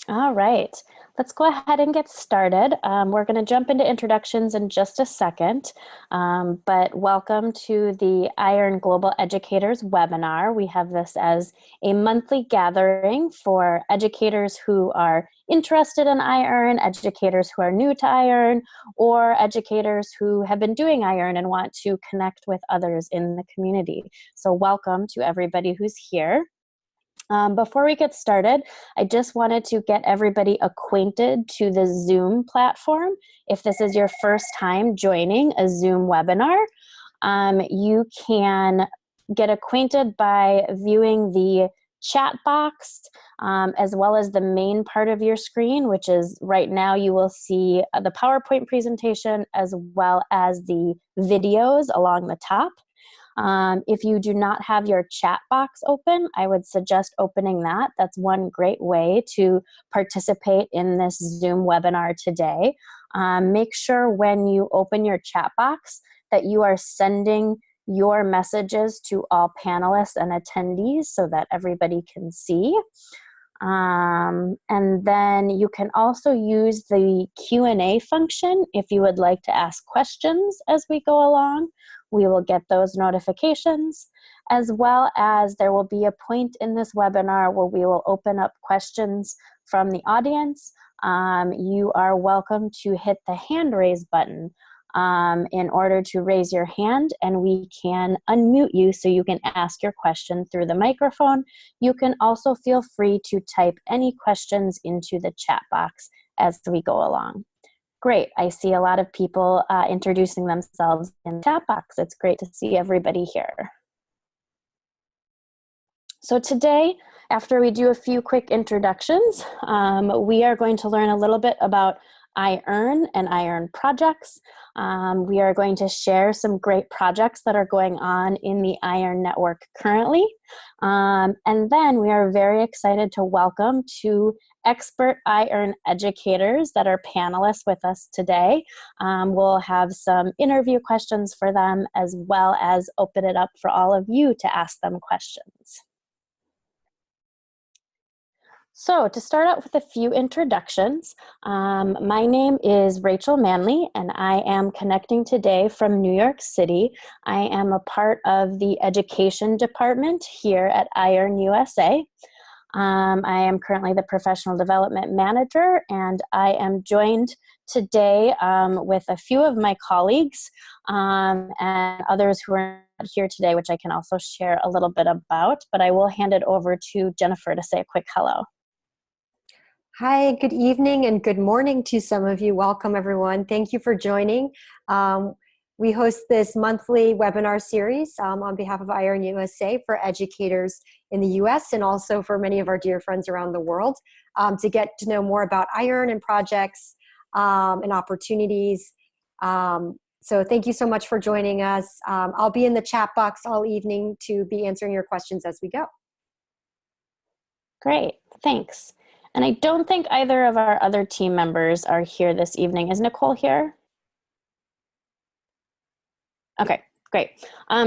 All right, let's go ahead and get started. We're going to jump into introductions in just a second, but welcome to the iEARN Global Educators webinar. We have this as a monthly gathering for educators who are interested in iEARN, educators who are new to iEARN, or educators who have been doing iEARN and want to connect with others in the community. So welcome to everybody who's here. Before we get started, I just wanted to get everybody acquainted to the Zoom platform. If this is your first time joining a Zoom webinar, you can get acquainted by viewing the chat box as well as the main part of your screen, which is right now you will see the PowerPoint presentation as well as the videos along the top. If you do not have your chat box open, I would suggest opening that. That's one great way to participate in this Zoom webinar today. Make sure when you open your chat box that you are sending your messages to all panelists and attendees so that everybody can see. And then you can also use the Q&A function if you would like to ask questions as we go along. We will get those notifications, as well as there will be a point in this webinar where we will open up questions from the audience. You are welcome to hit the hand raise button in order to raise your hand, and we can unmute you so you can ask your question through the microphone. You can also feel free to type any questions into the chat box as we go along. Great, I see a lot of people introducing themselves in the chat box. It's great to see everybody here. So today, after we do a few quick introductions, we are going to learn a little bit about iEARN and iEARN projects. We are going to share some great projects that are going on in the iEARN network currently. And then we are very excited to welcome two expert iEARN educators that are panelists with us today. We'll have some interview questions for them, as well as open it up for all of you to ask them questions. So to start out with a few introductions, my name is Rachel Manley, and I am connecting today from New York City. I am a part of the education department here at iEARN-USA. I am currently the professional development manager, and I am joined today with a few of my colleagues and others who are not here today, which I can also share a little bit about, but I will hand it over to Jennifer to say a quick hello. Hi, good evening and good morning to some of you. Welcome, everyone. Thank you for joining. We host this monthly webinar series on behalf of iEARN-USA for educators in the US and also for many of our dear friends around the world to get to know more about iEARN and projects and opportunities. So thank you so much for joining us. I'll be in the chat box all evening to be answering your questions as we go. Great, thanks. And I don't think either of our other team members are here this evening. Is Nicole here? Okay, great.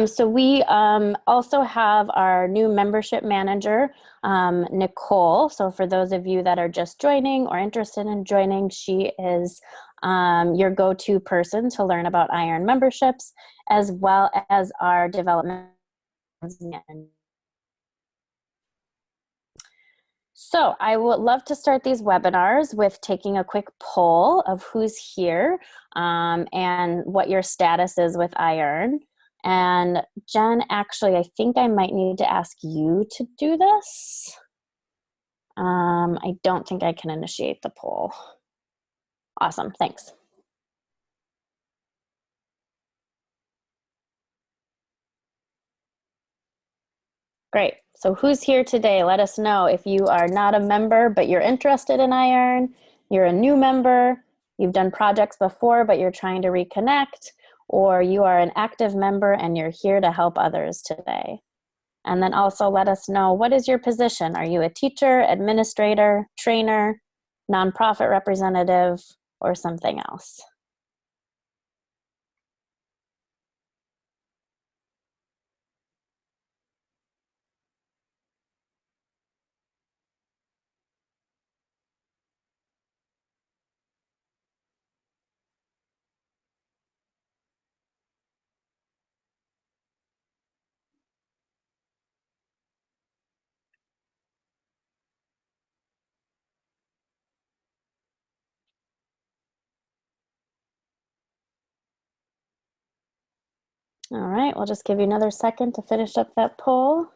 So we also have our new membership manager, Nicole. So for those of you that are just joining or interested in joining, she is your go-to person to learn about iEARN memberships, as well as our development manager. So I would love to start these webinars with taking a quick poll of who's here and what your status is with iEARN. And Jen, actually, I think I might need to ask you to do this. I don't think I can initiate the poll. Awesome, thanks. Great. So who's here today? Let us know if you are not a member, but you're interested in iEARN, you're a new member, you've done projects before, but you're trying to reconnect, or you are an active member and you're here to help others today. And then also let us know, what is your position? Are you a teacher, administrator, trainer, nonprofit representative, or something else? All right, we'll just give you another second to finish up that poll.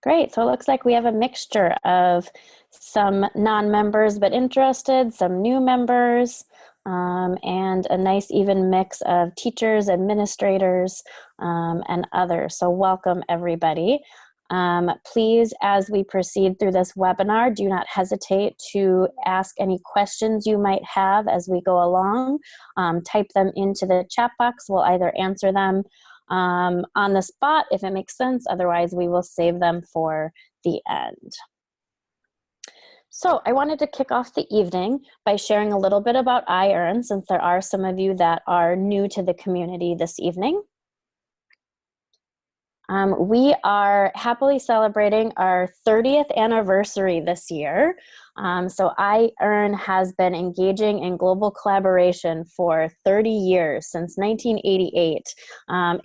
Great, so it looks like we have a mixture of some non-members but interested, some new members, and a nice even mix of teachers, administrators, and others. So welcome everybody. Please, as we proceed through this webinar, do not hesitate to ask any questions you might have as we go along. Type them into the chat box. We'll either answer them on the spot if it makes sense. Otherwise, we will save them for the end. So I wanted to kick off the evening by sharing a little bit about iEARN, since there are some of you that are new to the community this evening. We are happily celebrating our 30th anniversary this year. So iEARN has been engaging in global collaboration for 30 years, since 1988.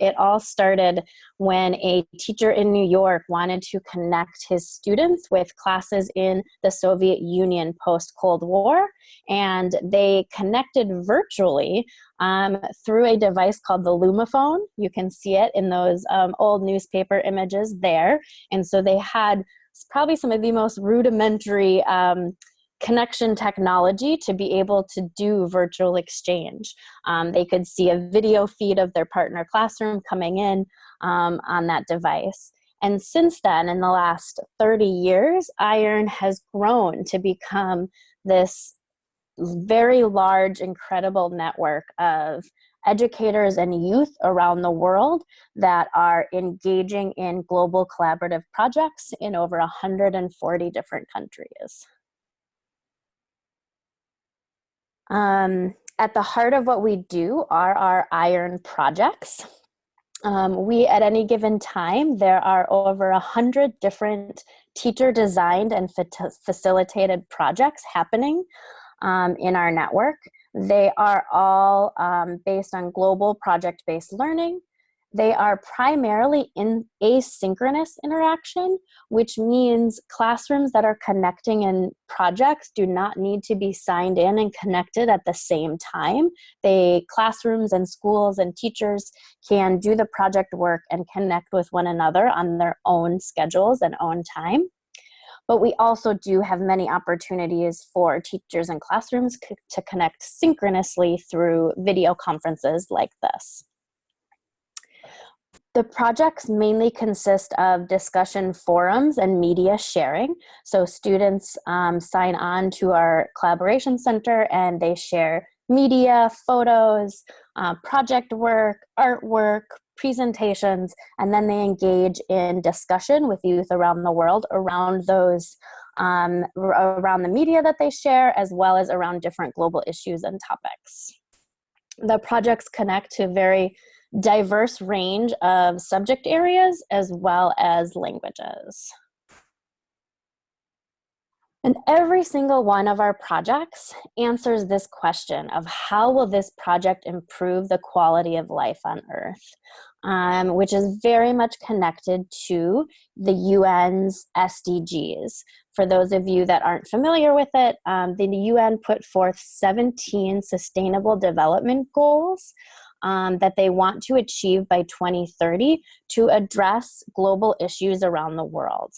It all started when a teacher in New York wanted to connect his students with classes in the Soviet Union post-Cold War, and they connected virtually through a device called the Lumaphone. You can see it in those old newspaper images there. And so they had probably some of the most rudimentary connection technology to be able to do virtual exchange. They could see a video feed of their partner classroom coming in on that device. And since then, in the last 30 years, iEARN has grown to become this very large, incredible network of educators and youth around the world that are engaging in global collaborative projects in over 140 different countries. At the heart of what we do are our iEARN projects. We, at any given time, there are over 100 different teacher-designed and facilitated projects happening in our network. They are all based on global project-based learning. They are primarily in asynchronous interaction, which means classrooms that are connecting in projects do not need to be signed in and connected at the same time. Classrooms and schools and teachers can do the project work and connect with one another on their own schedules and own time. But we also do have many opportunities for teachers and classrooms to connect synchronously through video conferences like this. The projects mainly consist of discussion forums and media sharing. So students sign on to our collaboration center and they share media, photos, project work, artwork, presentations, and then they engage in discussion with youth around the world around those, around the media that they share, as well as around different global issues and topics. The projects connect to very diverse range of subject areas as well as languages. And every single one of our projects answers this question of how will this project improve the quality of life on Earth, which is very much connected to the UN's SDGs. For those of you that aren't familiar with it, the UN put forth 17 sustainable development goals that they want to achieve by 2030 to address global issues around the world.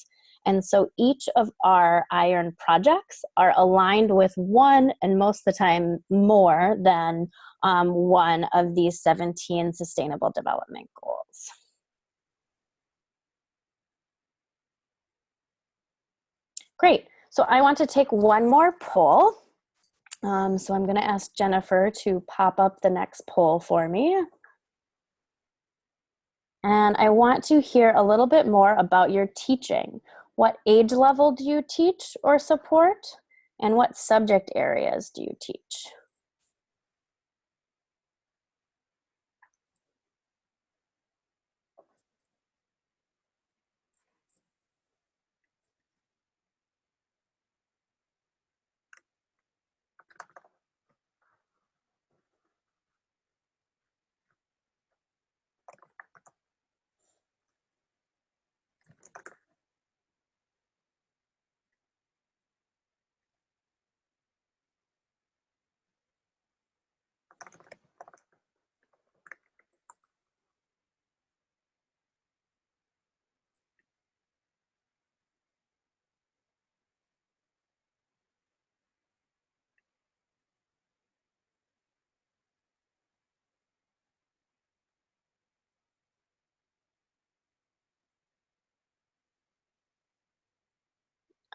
And so each of our iEARN projects are aligned with one, and most of the time more than one of these 17 sustainable development goals. Great, so I want to take one more poll. So I'm gonna ask Jennifer to pop up the next poll for me. And I want to hear a little bit more about your teaching. What age level do you teach or support? And what subject areas do you teach?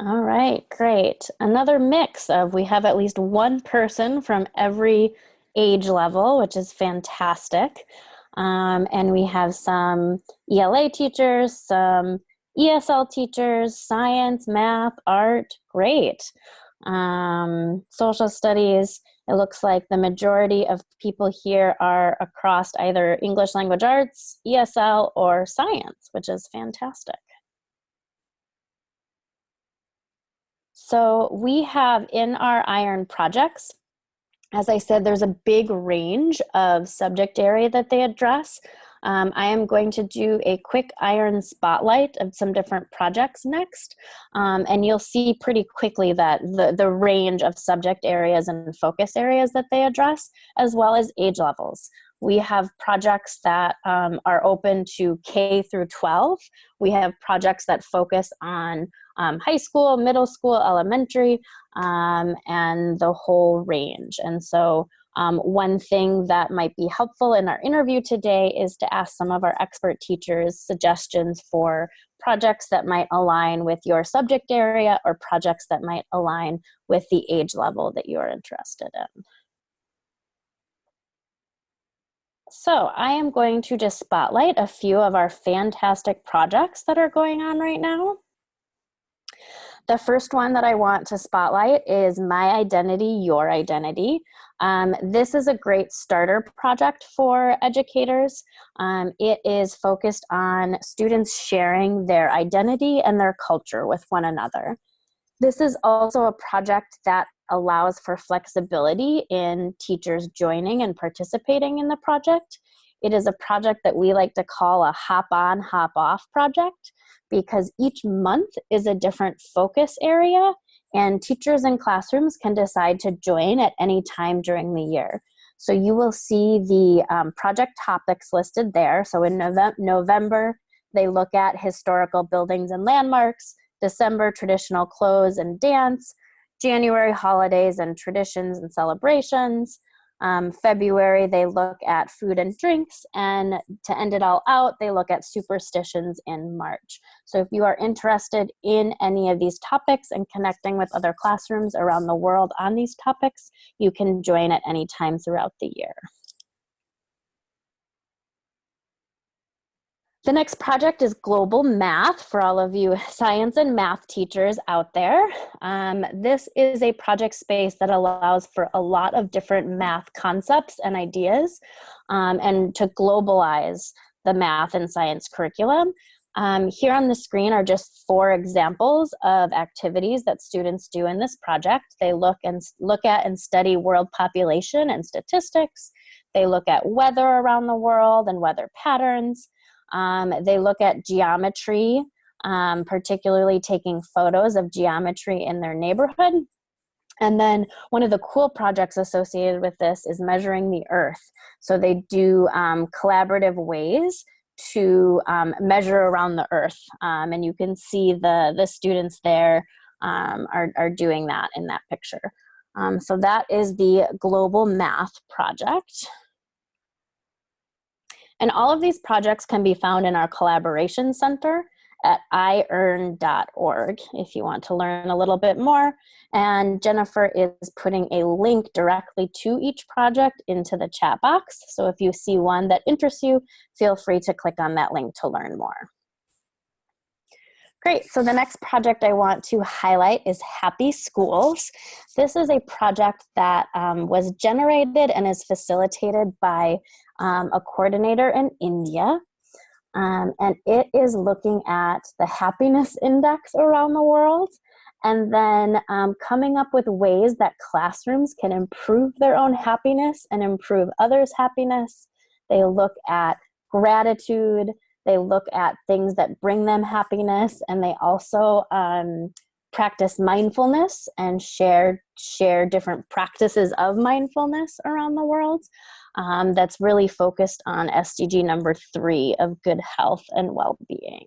All right, great. Another mix of we have at least one person from every age level, which is fantastic. And we have some ELA teachers, some ESL teachers, science, math, art, great. Social studies, it looks like the majority of people here are across either English language arts, ESL, or science, which is fantastic. So we have in our iEARN projects, as I said, there's a big range of subject area that they address. I am going to do a quick iEARN spotlight of some different projects next, and you'll see pretty quickly that the range of subject areas and focus areas that they address, as well as age levels. We have projects that are open to K through 12. We have projects that focus on high school, middle school, elementary, and the whole range. And so one thing that might be helpful in our interview today is to ask some of our expert teachers suggestions for projects that might align with your subject area or projects that might align with the age level that you're interested in. So I am going to just spotlight a few of our fantastic projects that are going on right now. The first one that I want to spotlight is My Identity, Your Identity. This is a great starter project for educators. It is focused on students sharing their identity and their culture with one another. This is also a project that allows for flexibility in teachers joining and participating in the project. It is a project that we like to call a hop-on, hop-off project because each month is a different focus area and teachers and classrooms can decide to join at any time during the year. So you will see the project topics listed there. So in November, they look at historical buildings and landmarks. December, traditional clothes and dance. January, holidays and traditions and celebrations. February, they look at food and drinks. And to end it all out, they look at superstitions in March. So if you are interested in any of these topics and connecting with other classrooms around the world on these topics, you can join at any time throughout the year. The next project is Global Math for all of you science and math teachers out there. This is a project space that allows for a lot of different math concepts and ideas and to globalize the math and science curriculum. Here on the screen are just 4 examples of activities that students do in this project. They look at and study world population and statistics. They look at weather around the world and weather patterns. They look at geometry, particularly taking photos of geometry in their neighborhood. And then one of the cool projects associated with this is measuring the earth. So they do collaborative ways to measure around the earth. And you can see the students there are doing that in that picture. So that is the Global Math project. And all of these projects can be found in our collaboration center at iEARN.org if you want to learn a little bit more. And Jennifer is putting a link directly to each project into the chat box. So if you see one that interests you, feel free to click on that link to learn more. Great, so the next project I want to highlight is Happy Schools. This is a project that was generated and is facilitated by a coordinator in India. And it is looking at the happiness index around the world and then coming up with ways that classrooms can improve their own happiness and improve others' happiness. They look at gratitude. They look at things that bring them happiness, and they also practice mindfulness and share different practices of mindfulness around the world. That's really focused on SDG number 3 of good health and well-being.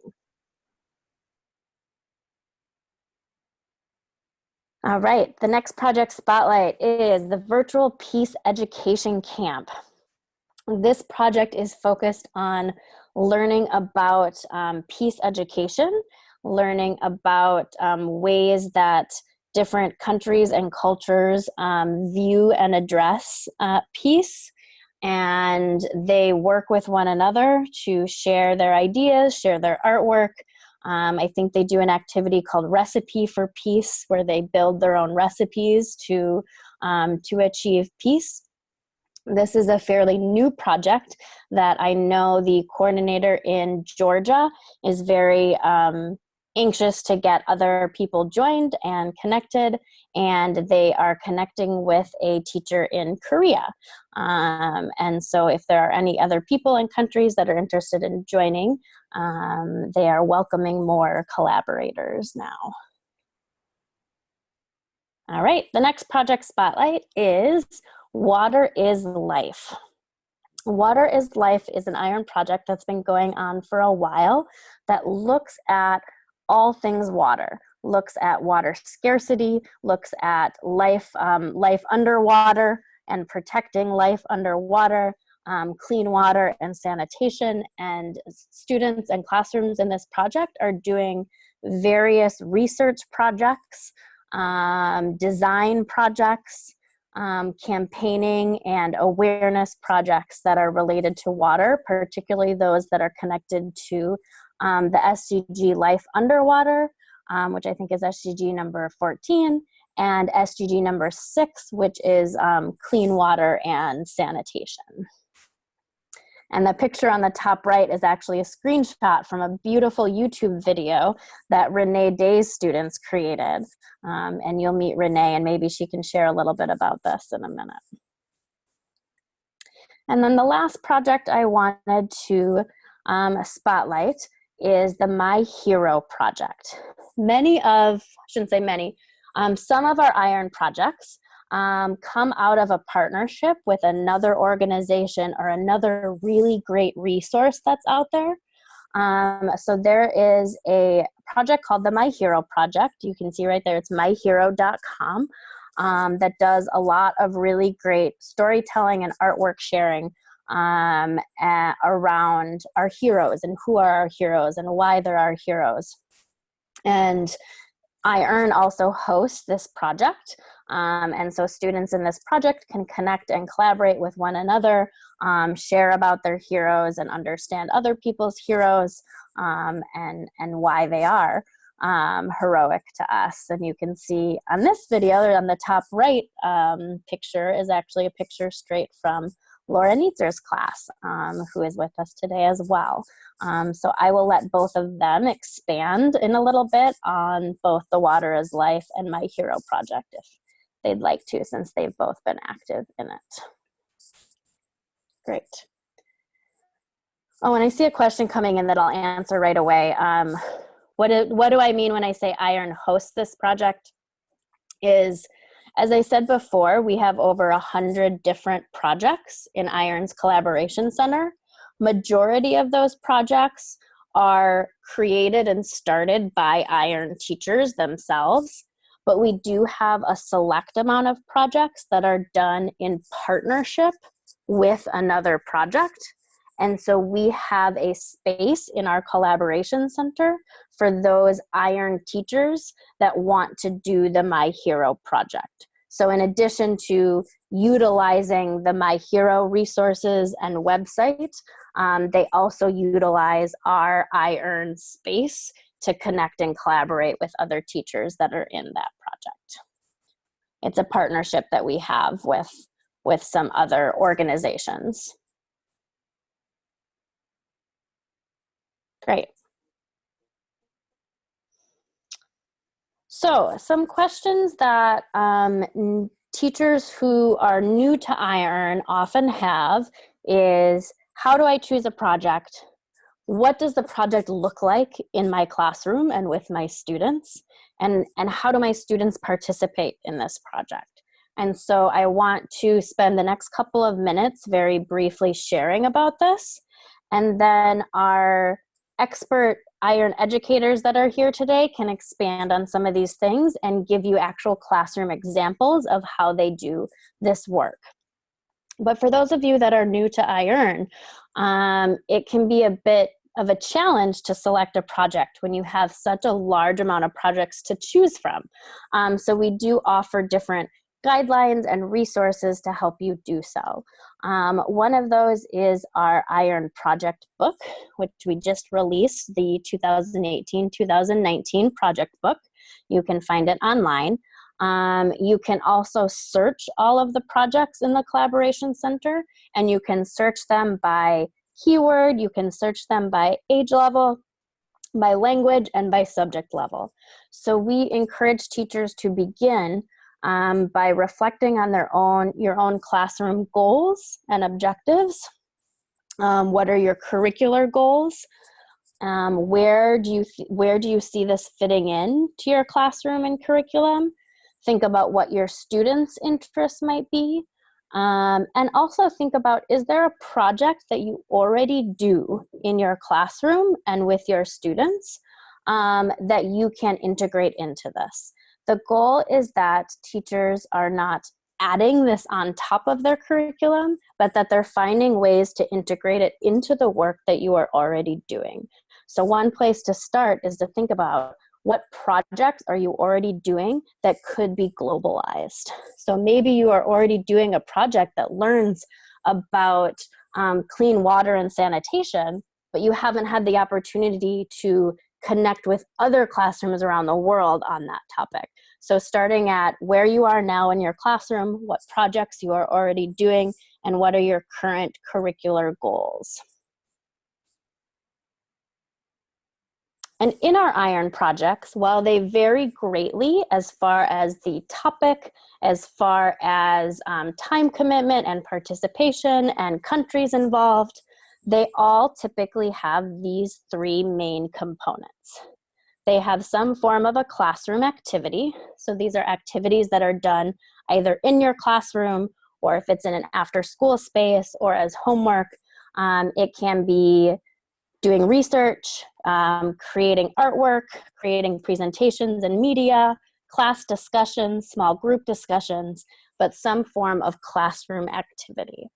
All right, the next project spotlight is the Virtual Peace Education Camp. This project is focused on learning about peace education, learning about ways that different countries and cultures view and address peace. And they work with one another to share their ideas, share their artwork. I think they do an activity called Recipe for Peace, where they build their own recipes to achieve peace. This is a fairly new project that I know the coordinator in Georgia is very anxious to get other people joined and connected, and they are connecting with a teacher in Korea. And so if there are any other people in countries that are interested in joining, they are welcoming more collaborators now. All right, the next project spotlight is Water is Life. Water is Life is an iEARN project that's been going on for a while that looks at all things water, looks at water scarcity, looks at life underwater and protecting life underwater, clean water and sanitation. And students and classrooms in this project are doing various research projects, design projects, campaigning and awareness projects that are related to water, particularly those that are connected to the SDG Life Underwater, which I think is SDG number 14, and SDG number 6, which is clean water and sanitation. And the picture on the top right is actually a screenshot from a beautiful YouTube video that Renee Day's students created. And you'll meet Renee, and maybe she can share a little bit about this in a minute. And then the last project I wanted to spotlight is the My Hero project. Some of our iEARN projects come out of a partnership with another organization or another really great resource that's out there. So there is a project called the My Hero Project. You can see right there, it's myhero.com, that does a lot of really great storytelling and artwork sharing around our heroes and who are our heroes and why they're our heroes. And iEARN also hosts this project. And so students in this project can connect and collaborate with one another, share about their heroes and understand other people's heroes, and why they are heroic to us. And you can see on this video, or on the top right picture, is actually a picture straight from Laura Nietzer's class, who is with us today as well. So I will let both of them expand in a little bit on both the Water is Life and My Hero project if they'd like to, since they've both been active in it. Great. Oh, and I see a question coming in that I'll answer right away. What do I mean when I say iEARN hosts this project? Is, as I said before, we have over 100 different projects in iEARN's Collaboration Center. Majority of those projects are created and started by iEARN teachers themselves, but we do have a select amount of projects that are done in partnership with another project. And so we have a space in our Collaboration Center for those iEARN teachers that want to do the My Hero project. So in addition to utilizing the My Hero resources and website, they also utilize our iEARN space to connect and collaborate with other teachers that are in that project. It's a partnership that we have with some other organizations. Great. So some questions that teachers who are new to iEARN often have is, how do I choose a project? What does the project look like in my classroom and with my students? And how do my students participate in this project? And so I want to spend the next couple of minutes very briefly sharing about this. And then our expert iEARN educators that are here today can expand on some of these things and give you actual classroom examples of how they do this work. But for those of you that are new to iEARN, it can be a bit of a challenge to select a project when you have such a large amount of projects to choose from. So we do offer different guidelines and resources to help you do so. One of those is our iEARN project book, which we just released, the 2018-2019 project book. You can find it online. You can also search all of the projects in the Collaboration Center, and you can search them by keyword, you can search them by age level, by language, and by subject level. So we encourage teachers to begin by reflecting on your own classroom goals and objectives. What are your curricular goals? Where do you see this fitting in to your classroom and curriculum? Think about what your students' interests might be. And also think about, is there a project that you already do in your classroom and with your students that you can integrate into this? The goal is that teachers are not adding this on top of their curriculum, but that they're finding ways to integrate it into the work that you are already doing. So one place to start is to think about, what projects are you already doing that could be globalized? So maybe you are already doing a project that learns about clean water and sanitation, but you haven't had the opportunity to connect with other classrooms around the world on that topic. So starting at where you are now in your classroom, what projects you are already doing, and what are your current curricular goals. And in our iEARN projects, while they vary greatly as far as the topic, as far as time commitment and participation and countries involved, they all typically have these three main components. They have some form of a classroom activity. So these are activities that are done either in your classroom, or if it's in an after-school space or as homework. It can be doing research, creating artwork, creating presentations and media, class discussions, small group discussions, but some form of classroom activity.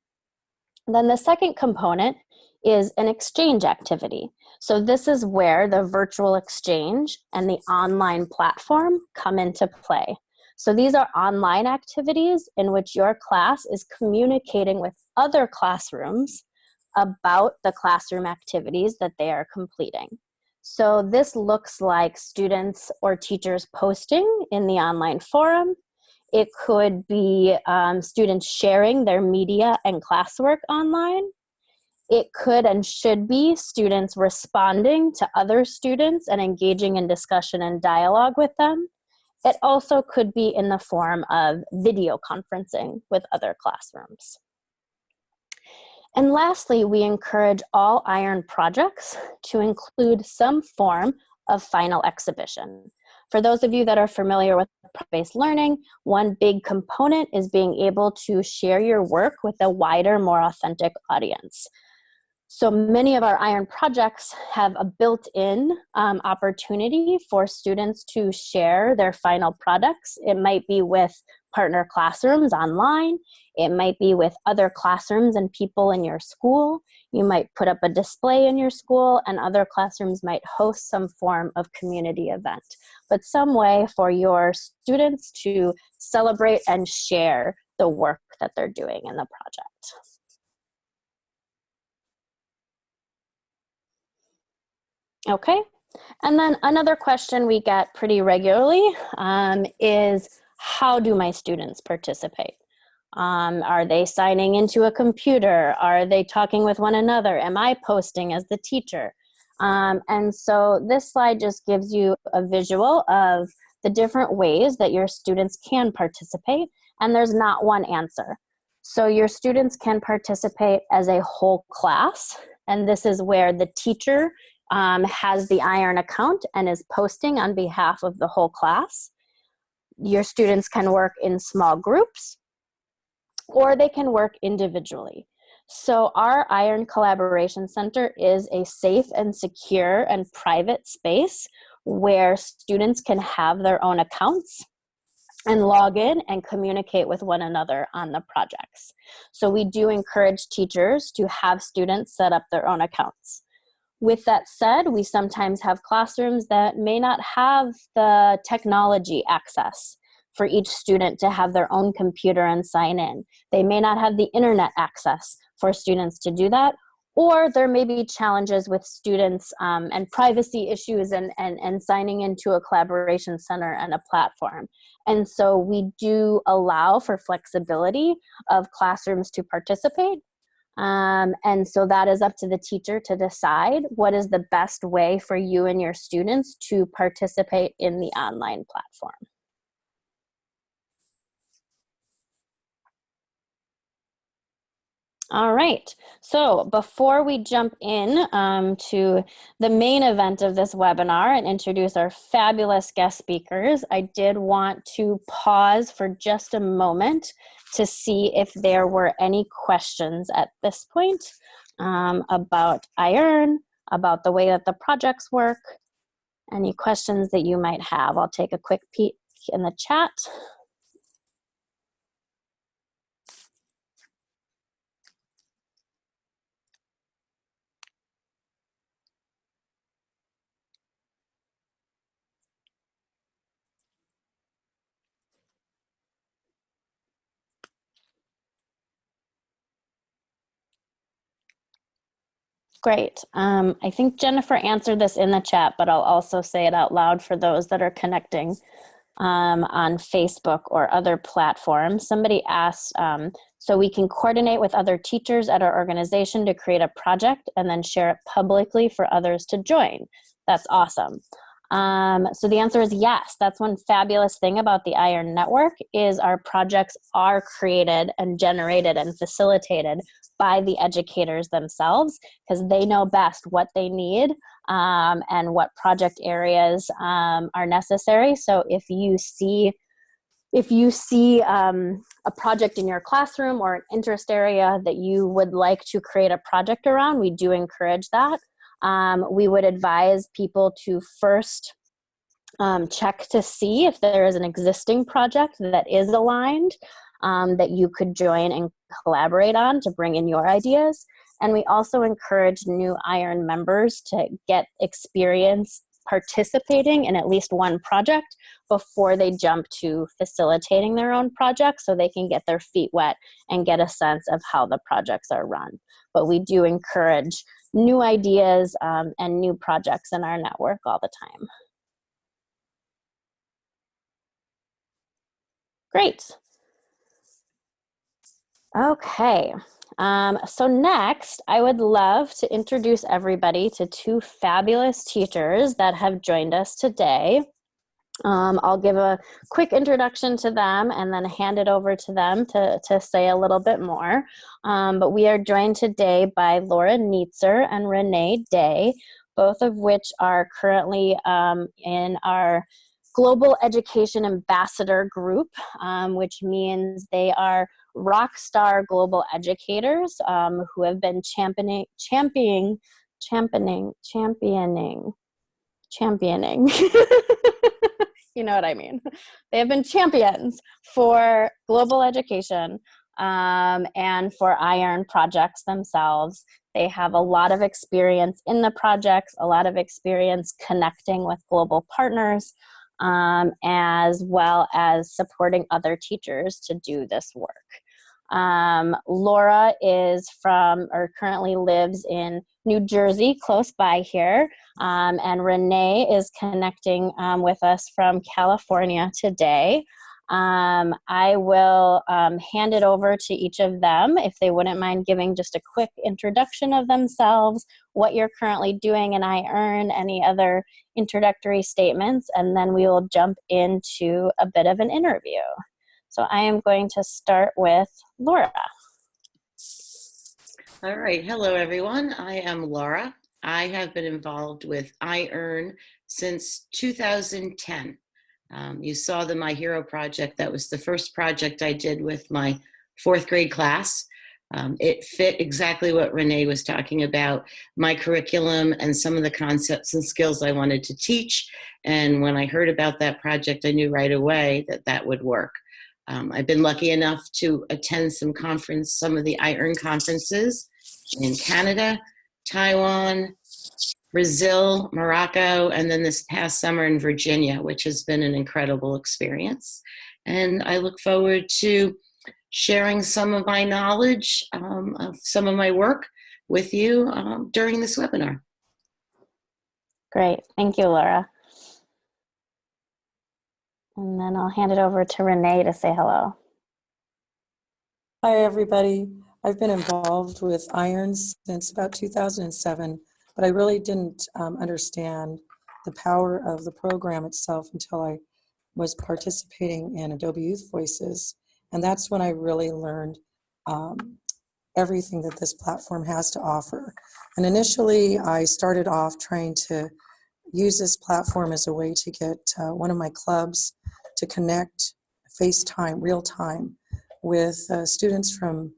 And then the second component is an exchange activity. So this is where the virtual exchange and the online platform come into play. So these are online activities in which your class is communicating with other classrooms about the classroom activities that they are completing. So this looks like students or teachers posting in the online forum. It could be students sharing their media and classwork online. It could and should be students responding to other students and engaging in discussion and dialogue with them. It also could be in the form of video conferencing with other classrooms. And lastly, we encourage all iEARN projects to include some form of final exhibition. For those of you that are familiar with project-based learning, one big component is being able to share your work with a wider, more authentic audience. So many of our iEARN projects have a built-in opportunity for students to share their final products. It might be with partner classrooms online. It might be with other classrooms and people in your school. You might put up a display in your school, and other classrooms might host some form of community event. But some way for your students to celebrate and share the work that they're doing in the project. Okay, and then another question we get pretty regularly is, how do my students participate? Are they signing into a computer? Are they talking with one another? Am I posting as the teacher? And so this slide just gives you a visual of the different ways that your students can participate, and there's not one answer. So your students can participate as a whole class, and this is where the teacher has the iEARN account and is posting on behalf of the whole class. Your students can work in small groups, or they can work individually. So our iEARN Collaboration Center is a safe and secure and private space where students can have their own accounts and log in and communicate with one another on the projects. So we do encourage teachers to have students set up their own accounts. With that said, we sometimes have classrooms that may not have the technology access for each student to have their own computer and sign in. They may not have the internet access for students to do that, or there may be challenges with students and privacy issues and signing into a collaboration center and a platform. And so we do allow for flexibility of classrooms to participate. And so that is up to the teacher to decide what is the best way for you and your students to participate in the online platform. All right, so before we jump in to the main event of this webinar and introduce our fabulous guest speakers, I did want to pause for just a moment to see if there were any questions at this point about iEARN, about the way that the projects work, any questions that you might have. I'll take a quick peek in the chat. Great. I think Jennifer answered this in the chat, but I'll also say it out loud for those that are connecting on Facebook or other platforms. Somebody asked, so we can coordinate with other teachers at our organization to create a project and then share it publicly for others to join. That's awesome. So the answer is yes. That's one fabulous thing about the iEARN network is our projects are created and generated and facilitated by the educators themselves because they know best what they need and what project areas are necessary. So if you see a project in your classroom or an interest area that you would like to create a project around, we do encourage that. We would advise people to first check to see if there is an existing project that is aligned that you could join and collaborate on to bring in your ideas. And we also encourage new iEARN members to get experience participating in at least one project before they jump to facilitating their own project so they can get their feet wet and get a sense of how the projects are run. But we do encourage new ideas and new projects in our network all the time. Great. Okay, so next, I would love to introduce everybody to two fabulous teachers that have joined us today. I'll give a quick introduction to them and then hand it over to them to say a little bit more. But we are joined today by Laura Neitzer and Renee Day, both of which are currently in our Global Education Ambassador Group, which means they are rock star global educators who have been championing you know what I mean. They have been champions for global education and for iEARN projects themselves. They have a lot of experience in the projects, a lot of experience connecting with global partners, as well as supporting other teachers to do this work. Laura is currently lives in New Jersey, close by here, and Renee is connecting with us from California today. I will hand it over to each of them if they wouldn't mind giving just a quick introduction of themselves, what you're currently doing in iEARN, any other introductory statements, and then we will jump into a bit of an interview. So I am going to start with Laura. All right. Hello, everyone. I am Laura. I have been involved with iEARN since 2010. You saw the My Hero project. That was the first project I did with my 4th grade class. It fit exactly what Renee was talking about, my curriculum and some of the concepts and skills I wanted to teach. And when I heard about that project, I knew right away that that would work. I've been lucky enough to attend some of the iEARN conferences in Canada, Taiwan, Brazil, Morocco, and then this past summer in Virginia, which has been an incredible experience. And I look forward to sharing some of my knowledge of some of my work with you during this webinar. Great. Thank you, Laura. And then I'll hand it over to Renee to say hello. Hi, everybody. I've been involved with iEARN since about 2007, but I really didn't understand the power of the program itself until I was participating in Adobe Youth Voices. And that's when I really learned everything that this platform has to offer. And initially, I started off trying to use this platform as a way to get one of my clubs to connect FaceTime, real time, with students from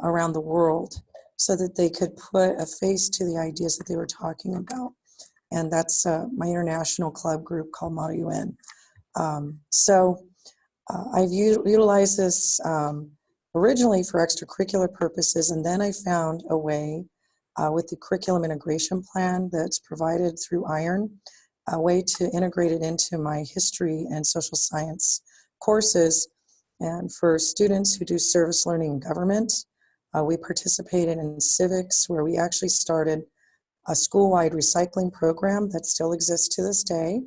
around the world so that they could put a face to the ideas that they were talking about. And that's my international club group called Model UN. I've utilized this originally for extracurricular purposes, and then I found a way with the curriculum integration plan that's provided through iEARN, a way to integrate it into my history and social science courses. And for students who do service learning and government, we participated in civics, where we actually started a school-wide recycling program that still exists to this day.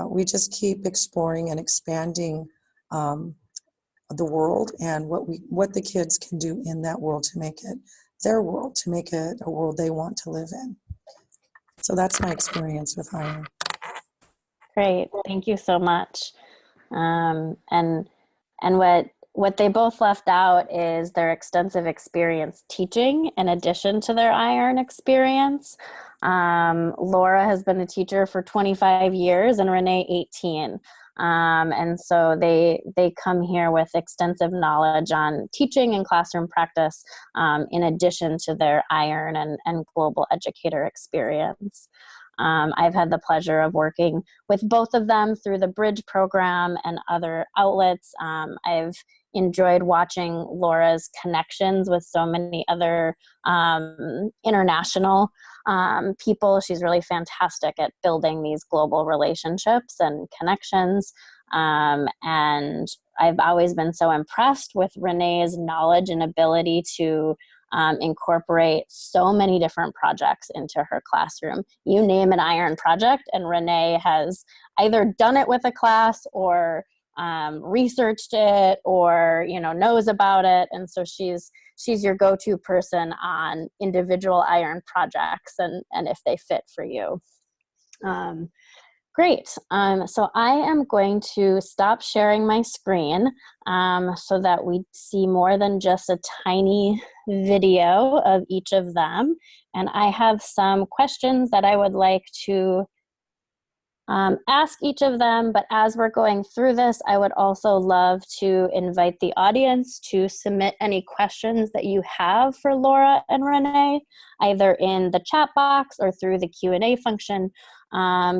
We just keep exploring and expanding the world and what the kids can do in that world to make it their world, to make it a world they want to live in. So that's my experience with iEARN. Great. Thank you so much. And what they both left out is their extensive experience teaching in addition to their iEARN experience. Laura has been a teacher for 25 years and Renee 18. And so they come here with extensive knowledge on teaching and classroom practice in addition to their iEARN and global educator experience. I've had the pleasure of working with both of them through the Bridge program and other outlets. I've enjoyed watching Laura's connections with so many other international people. She's really fantastic at building these global relationships and connections. And I've always been so impressed with Renee's knowledge and ability to incorporate so many different projects into her classroom. You name an iEARN project and Renee has either done it with a class or researched it or knows about it, and so she's your go-to person on individual iEARN projects and if they fit for you. Great. So I am going to stop sharing my screen so that we see more than just a tiny video of each of them. And I have some questions that I would like to ask each of them, but as we're going through this, I would also love to invite the audience to submit any questions that you have for Laura and Renee, either in the chat box or through the Q&A function,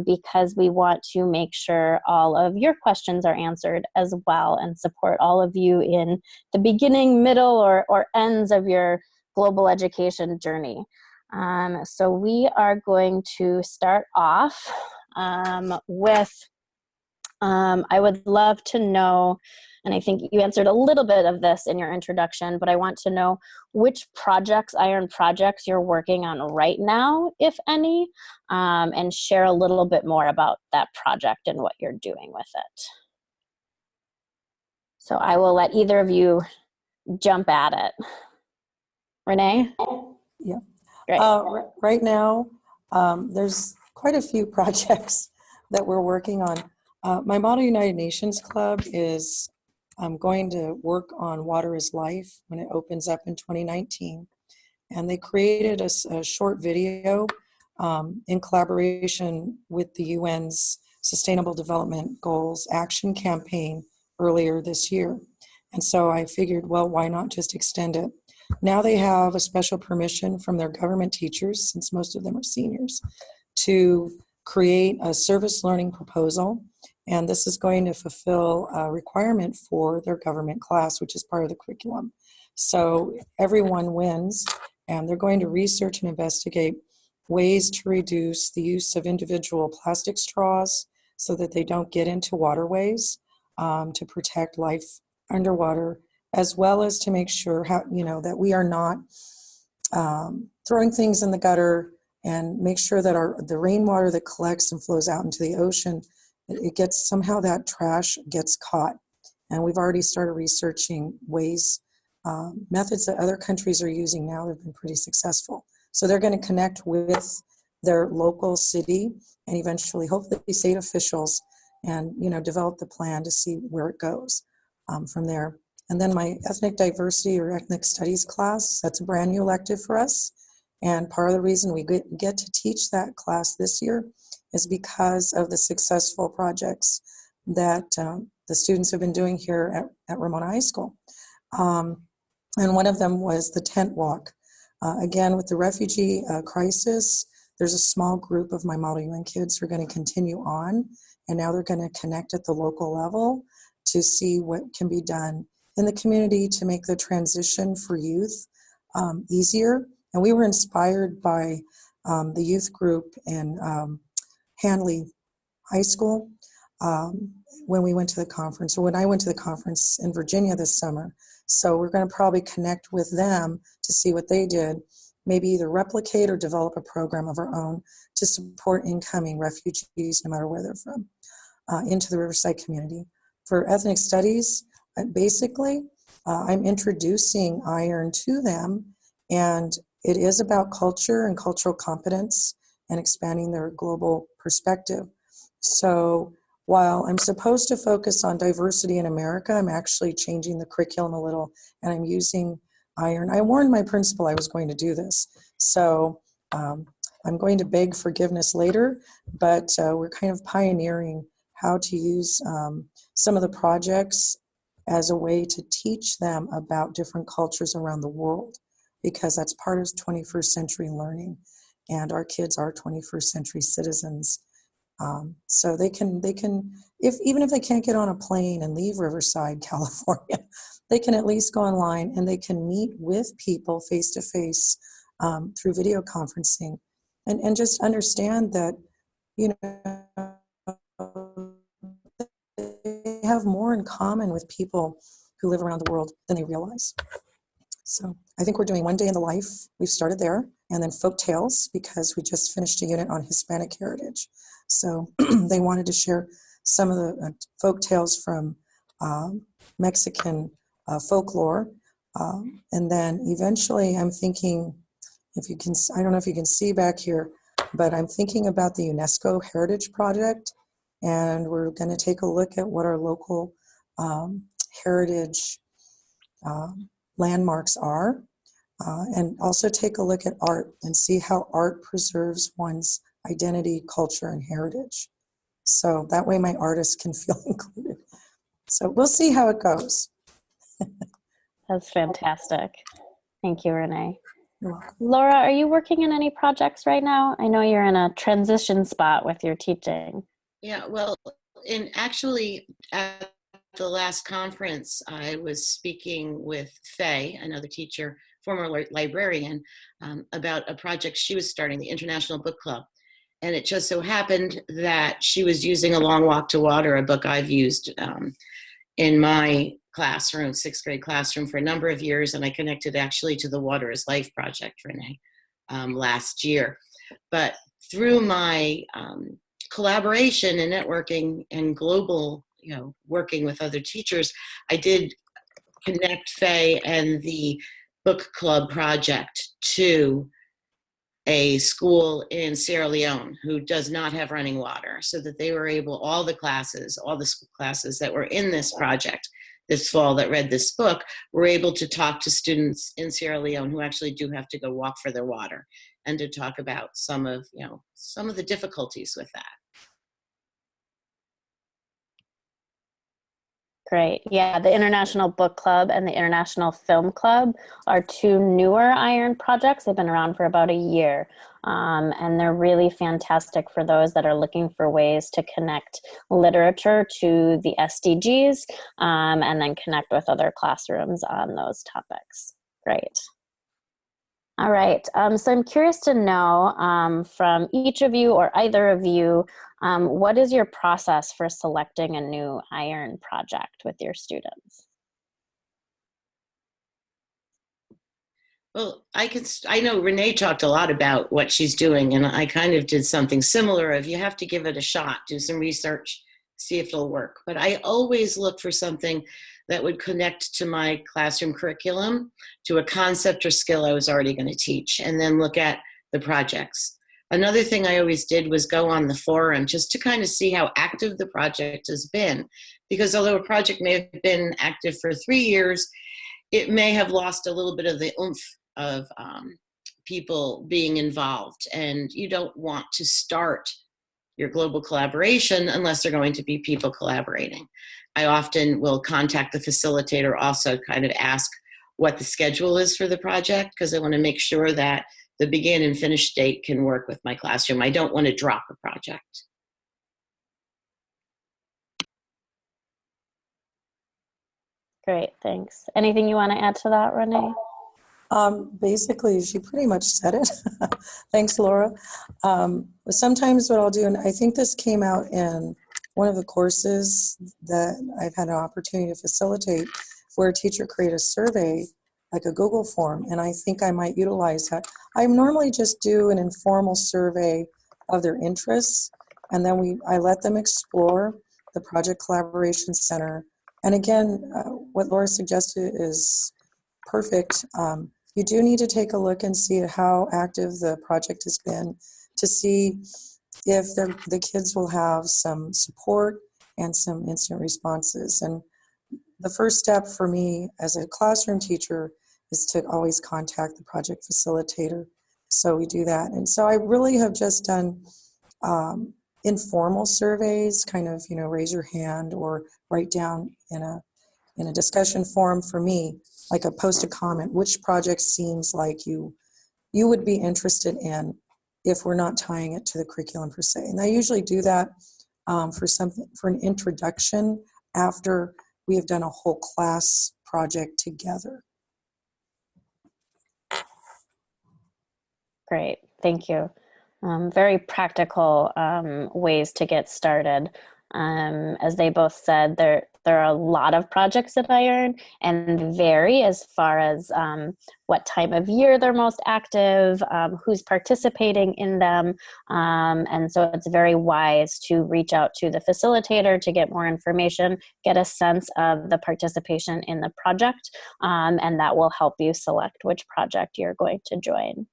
because we want to make sure all of your questions are answered as well and support all of you in the beginning, middle, or ends of your global education journey. So we are going to start off with, I would love to know, and I think you answered a little bit of this in your introduction, but I want to know which projects, iEARN projects, you're working on right now, if any, and share a little bit more about that project and what you're doing with it. So I will let either of you jump at it. Renee? Yeah. Great. Right now, there's quite a few projects that we're working on. My Model United Nations Club is going to work on Water is Life when it opens up in 2019. And they created a short video in collaboration with the UN's Sustainable Development Goals Action Campaign earlier this year. And so I figured, well, why not just extend it? Now they have a special permission from their government teachers, since most of them are seniors, to create a service learning proposal. And this is going to fulfill a requirement for their government class, which is part of the curriculum. So everyone wins. And they're going to research and investigate ways to reduce the use of individual plastic straws so that they don't get into waterways, to protect life underwater, as well as to make sure that we are not throwing things in the gutter, and make sure that the rainwater that collects and flows out into the ocean, it gets, somehow that trash gets caught. And we've already started researching ways, methods that other countries are using now that have been pretty successful. So they're going to connect with their local city and eventually, hopefully, state officials, and develop the plan to see where it goes from there. And then my ethnic diversity or ethnic studies class, that's a brand new elective for us. And part of the reason we get to teach that class this year is because of the successful projects that the students have been doing here at Ramona High School. And one of them was the tent walk. Again, with the refugee crisis, there's a small group of my Model UN kids who are going to continue on, and now they're going to connect at the local level to see what can be done in the community to make the transition for youth easier. And we were inspired by the youth group in Hanley High School when we went to the conference, or when I went to the conference in Virginia this summer. So we're going to probably connect with them to see what they did, maybe either replicate or develop a program of our own to support incoming refugees, no matter where they're from, into the Riverside community. For ethnic studies, basically, I'm introducing iEARN to them, and it is about culture and cultural competence and expanding their global perspective. So while I'm supposed to focus on diversity in America, I'm actually changing the curriculum a little, and I'm using iEARN. I warned my principal I was going to do this, so I'm going to beg forgiveness later, but we're kind of pioneering how to use some of the projects as a way to teach them about different cultures around the world, because that's part of 21st century learning, and our kids are 21st century citizens. So they can, even if they can't get on a plane and leave Riverside, California, they can at least go online and they can meet with people face to face through video conferencing, and just understand that, they have more in common with people who live around the world than they realize. So I think we're doing one day in the life. We've started there, and then folk tales, because we just finished a unit on Hispanic heritage. So they wanted to share some of the folk tales from Mexican folklore. And then eventually I'm thinking, I don't know if you can see back here, but I'm thinking about the UNESCO Heritage Project, and we're going to take a look at what our local heritage landmarks are, and also take a look at art and see how art preserves one's identity, culture, and heritage. So that way my artists can feel included. So we'll see how it goes. That's fantastic. Thank you, Renee. You're welcome. Laura, are you working in any projects right now? I know you're in a transition spot with your teaching. Yeah, well, actually at the last conference, I was speaking with Faye, another teacher, former librarian, about a project she was starting, the International Book Club. And it just so happened that she was using A Long Walk to Water, a book I've used in my classroom, 6th grade classroom, for a number of years. And I connected actually to the Water is Life project, Renee, last year. But through my collaboration and networking and global, working with other teachers, I did connect Faye and the book club project to a school in Sierra Leone who does not have running water, so that they were able, all the classes that were in this project this fall that read this book, were able to talk to students in Sierra Leone who actually do have to go walk for their water, and to talk about some of the difficulties with that. Great. Yeah, the International Book Club and the International Film Club are two newer iEARN projects. They've been around for about a year, and they're really fantastic for those that are looking for ways to connect literature to the SDGs, and then connect with other classrooms on those topics. Great. All right. So I'm curious to know from each of you or either of you, what is your process for selecting a new iEARN project with your students? Well, I know Renee talked a lot about what she's doing, and I kind of did something similar of you have to give it a shot, do some research, see if it'll work. But I always look for something that would connect to my classroom curriculum, to a concept or skill I was already going to teach, and then look at the projects. Another thing I always did was go on the forum just to kind of see how active the project has been. Because although a project may have been active for 3 years, it may have lost a little bit of the oomph of people being involved. And you don't want to start your global collaboration unless they're going to be people collaborating. I often will contact the facilitator also, kind of ask what the schedule is for the project, because I want to make sure that the begin and finish date can work with my classroom. I don't want to drop a project. Great, thanks. Anything you want to add to that, Renee? Basically, she pretty much said it. Thanks, Laura. Sometimes what I'll do, and I think this came out in one of the courses that I've had an opportunity to facilitate, where a teacher created a survey, like a Google form, and I think I might utilize that. I normally just do an informal survey of their interests, and then I let them explore the Project Collaboration Center. And again, what Laura suggested is perfect. You do need to take a look and see how active the project has been to see if the kids will have some support and some instant responses. And the first step for me as a classroom teacher is to always contact the project facilitator. So we do that. And so I really have just done informal surveys, kind of, raise your hand or write down in a discussion forum for me, like post a comment, which project seems like you would be interested in if we're not tying it to the curriculum per se. And I usually do that for an introduction after we have done a whole class project together. Great, thank you. Very practical ways to get started. As they both said, there are a lot of projects at iEARN and vary as far as what time of year they're most active, who's participating in them. And so it's very wise to reach out to the facilitator to get more information, get a sense of the participation in the project, and that will help you select which project you're going to join.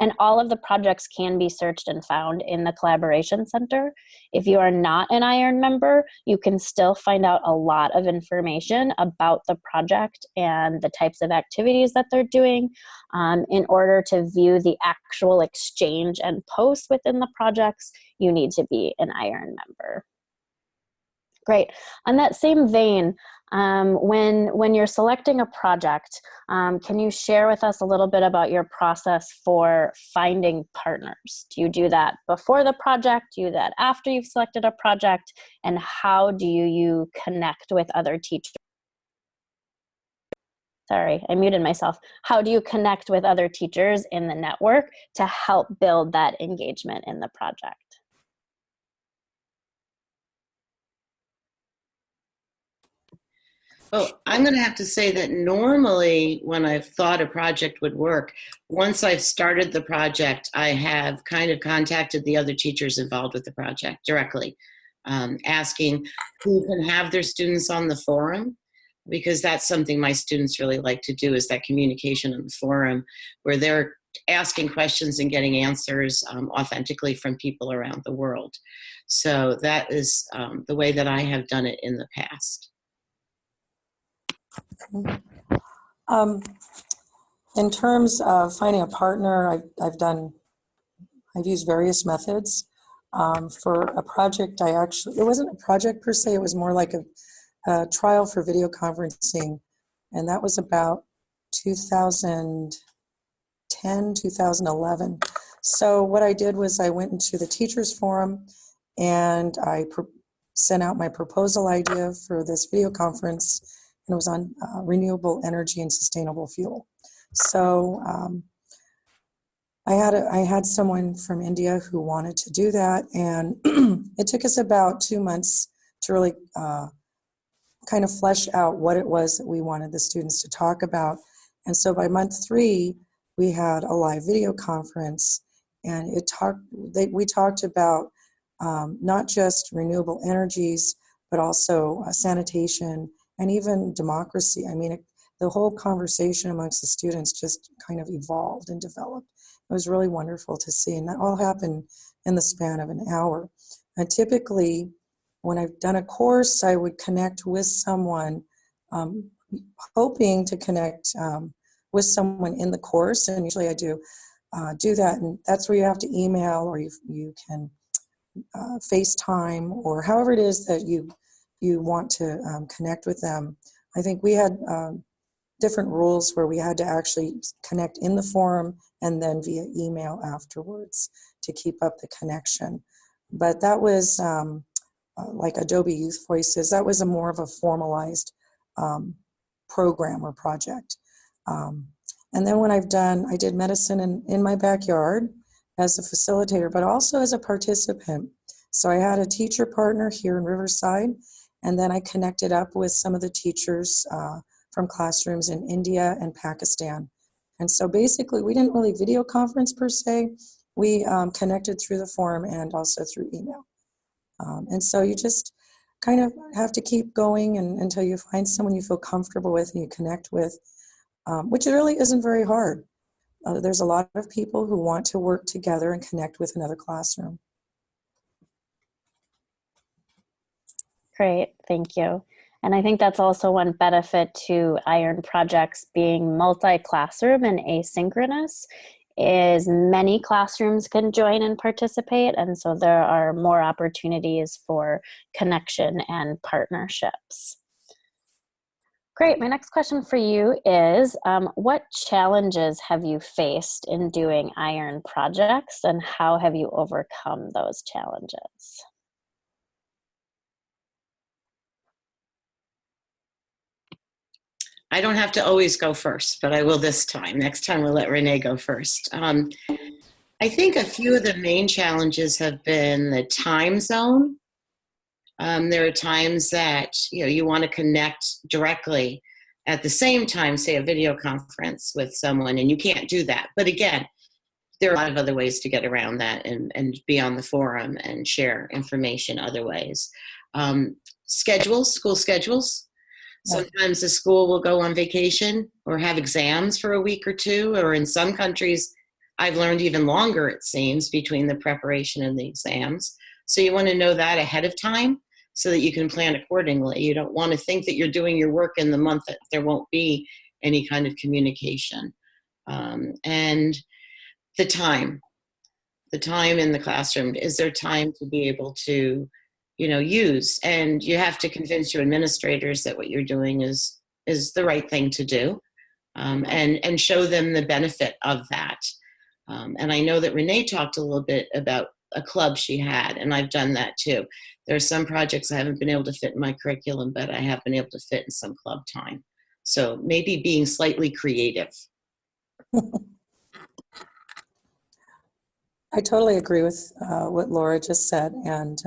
And all of the projects can be searched and found in the Collaboration Center. If you are not an iEARN member, you can still find out a lot of information about the project and the types of activities that they're doing. In order to view the actual exchange and posts within the projects, you need to be an iEARN member. Great. On that same vein, when you're selecting a project, can you share with us a little bit about your process for finding partners? Do you do that before the project? Do you do that after you've selected a project? And how do you connect with other teachers? Sorry, I muted myself. How do you connect with other teachers in the network to help build that engagement in the project? Well, I'm going to have to say that normally when I've thought a project would work, once I've started the project, I have kind of contacted the other teachers involved with the project directly, asking who can have their students on the forum, because that's something my students really like to do, is that communication in the forum where they're asking questions and getting answers authentically from people around the world. So that is the way that I have done it in the past. In terms of finding a partner, I've used various methods. For a project, it wasn't a project per se, it was more like a trial for video conferencing, and that was about 2010, 2011. So what I did was I went into the teachers forum and I sent out my proposal idea for this video conference, and it was on renewable energy and sustainable fuel. So I had someone from India who wanted to do that, and it took us about 2 months to really kind of flesh out what it was that we wanted the students to talk about. And so by month 3, we had a live video conference, and we talked about not just renewable energies, but also sanitation and even democracy. I mean, the whole conversation amongst the students just kind of evolved and developed. It was really wonderful to see, and that all happened in the span of an hour. And typically, when I've done a course, I would connect with someone, hoping to connect with someone in the course, and usually I do that, and that's where you have to email, or you can FaceTime, or however it is that you want to connect with them. I think we had different rules where we had to actually connect in the forum and then via email afterwards to keep up the connection. But that was like Adobe Youth Voices. That was a more of a formalized program or project. And then when I did medicine in my backyard as a facilitator, but also as a participant. So I had a teacher partner here in Riverside, and then I connected up with some of the teachers from classrooms in India and Pakistan. And so basically, we didn't really video conference per se. We connected through the forum and also through email. And so you just kind of have to keep going until you find someone you feel comfortable with and you connect with, which really isn't very hard. There's a lot of people who want to work together and connect with another classroom. Great, thank you. And I think that's also one benefit to iEARN projects being multi-classroom and asynchronous, is many classrooms can join and participate, and so there are more opportunities for connection and partnerships. Great, my next question for you is, what challenges have you faced in doing iEARN projects, and how have you overcome those challenges? I don't have to always go first, but I will this time. Next time we'll let Renee go first. I think a few of the main challenges have been the time zone. There are times that you want to connect directly at the same time, say a video conference with someone, and you can't do that. But again, there are a lot of other ways to get around that and be on the forum and share information other ways. School schedules. Sometimes the school will go on vacation or have exams for a week or two, or in some countries, I've learned even longer, it seems, between the preparation and the exams. So you want to know that ahead of time so that you can plan accordingly. You don't want to think that you're doing your work in the month that there won't be any kind of communication. And the time in the classroom. Is there time to be able to use? And you have to convince your administrators that what you're doing is the right thing to do, and show them the benefit of that. And I know that Renee talked a little bit about a club she had, and I've done that too. There are some projects I haven't been able to fit in my curriculum, but I have been able to fit in some club time. So maybe being slightly creative. I totally agree with what Laura just said, and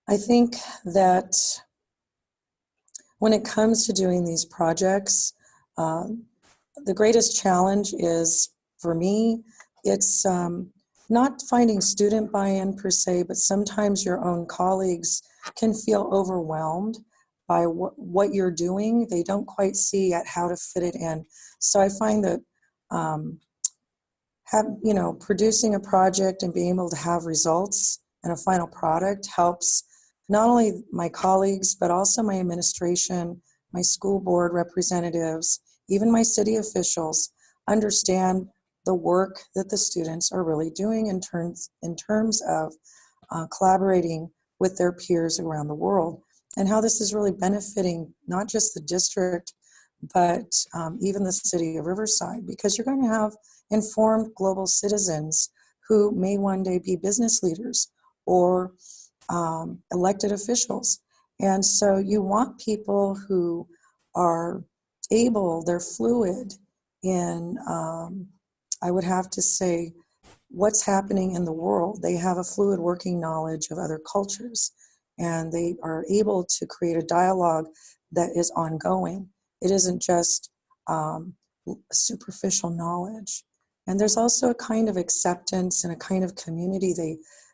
I think that when it comes to doing these projects, the greatest challenge is, for me, it's not finding student buy-in per se, but sometimes your own colleagues can feel overwhelmed by what you're doing. They don't quite see at how to fit it in. So I find that producing a project and being able to have results and a final product helps not only my colleagues, but also my administration, my school board representatives, even my city officials understand the work that the students are really doing in terms of collaborating with their peers around the world, and how this is really benefiting not just the district, but even the city of Riverside, because you're going to have informed global citizens who may one day be business leaders or elected officials. And so you want people who are they're fluid in, I would have to say, what's happening in the world. They have a fluid working knowledge of other cultures, and they are able to create a dialogue that is ongoing. It isn't just superficial knowledge. And there's also a kind of acceptance and a kind of community